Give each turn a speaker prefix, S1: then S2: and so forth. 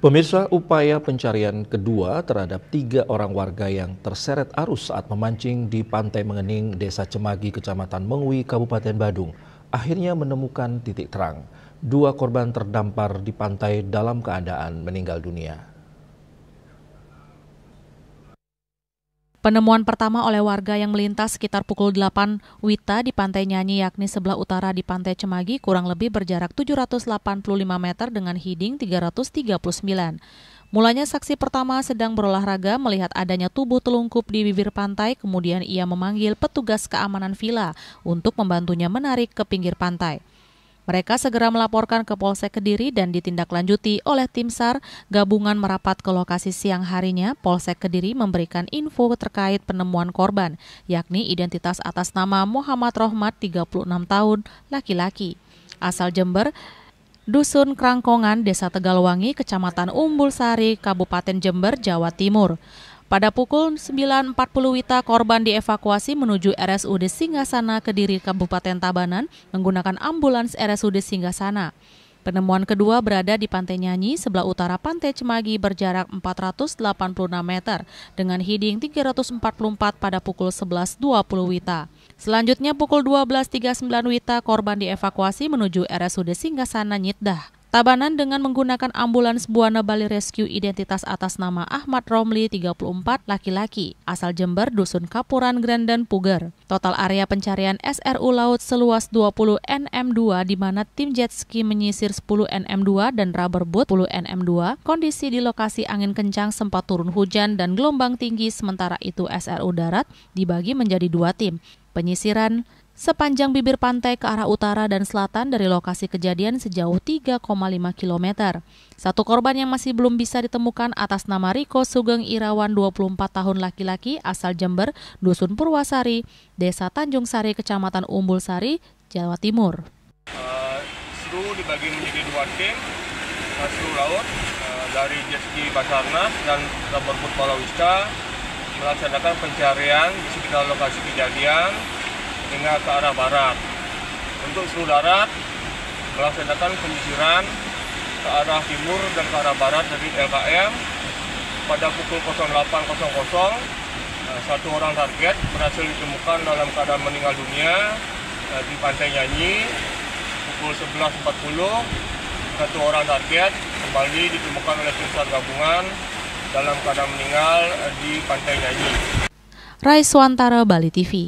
S1: Pemirsa, upaya pencarian kedua terhadap 3 orang warga yang terseret arus saat memancing di Pantai Mengening, Desa Cemagi, Kecamatan Mengwi, Kabupaten Badung, akhirnya menemukan titik terang. 2 korban terdampar di pantai dalam keadaan meninggal dunia.
S2: Penemuan pertama oleh warga yang melintas sekitar pukul 8 WITA di Pantai Nyanyi, yakni sebelah utara di Pantai Cemagi, kurang lebih berjarak 785 meter dengan heading 339. Mulanya saksi pertama sedang berolahraga melihat adanya tubuh telungkup di bibir pantai, kemudian ia memanggil petugas keamanan villa untuk membantunya menarik ke pinggir pantai. Mereka segera melaporkan ke Polsek Kediri dan ditindaklanjuti oleh tim SAR gabungan merapat ke lokasi siang harinya. Polsek Kediri memberikan info terkait penemuan korban, yakni identitas atas nama Muhammad Rohmat, 36 tahun, laki-laki, asal Jember, Dusun Krangkongan, Desa Tegalwangi, Kecamatan Umbul Sari, Kabupaten Jember, Jawa Timur. Pada pukul 9.40 WITA, korban dievakuasi menuju RSUD Singgasana Kediri, Kabupaten Tabanan, menggunakan ambulans RSUD Singgasana. Penemuan kedua berada di Pantai Nyanyi, sebelah utara Pantai Cemagi, berjarak 486 meter, dengan heading 344 pada pukul 11.20 WITA. Selanjutnya pukul 12.39 WITA, korban dievakuasi menuju RSUD Singgasana Nyitdah, Tabanan dengan menggunakan ambulans Buana Bali Rescue, identitas atas nama Ahmad Romli, 34, laki-laki, asal Jember, Dusun Kapuran, Grandan, Puger. Total area pencarian SRU Laut seluas 20 nm2, di mana tim jet ski menyisir 10 nm2 dan rubber boat 10 nm2. Kondisi di lokasi angin kencang, sempat turun hujan dan gelombang tinggi, sementara itu SRU Darat dibagi menjadi 2 tim. Penyisiran sepanjang bibir pantai ke arah utara dan selatan dari lokasi kejadian sejauh 3,5 km. Satu korban yang masih belum bisa ditemukan atas nama Riko Sugeng Irawan, 24 tahun, laki-laki, asal Jember, Dusun Purwasari, Desa Tanjung Sari, Kecamatan Umbul Sari, Jawa Timur.
S3: Seru dibagi menjadi 2 tim, seru laut dari jet ski Basarnas dan rubber boat Palawista melaksanakan pencarian di sekitar lokasi kejadian hingga ke arah barat. Untuk seluruh darat melaksanakan penyisiran ke arah timur dan ke arah barat dari LKM. Pada pukul 08.00 satu orang target berhasil ditemukan dalam keadaan meninggal dunia di Pantai Nyanyi. Pukul 11.40 satu orang target kembali ditemukan oleh tim SAR gabungan dalam keadaan meninggal di Pantai Nyanyi.
S2: Raiswantara, Bali TV.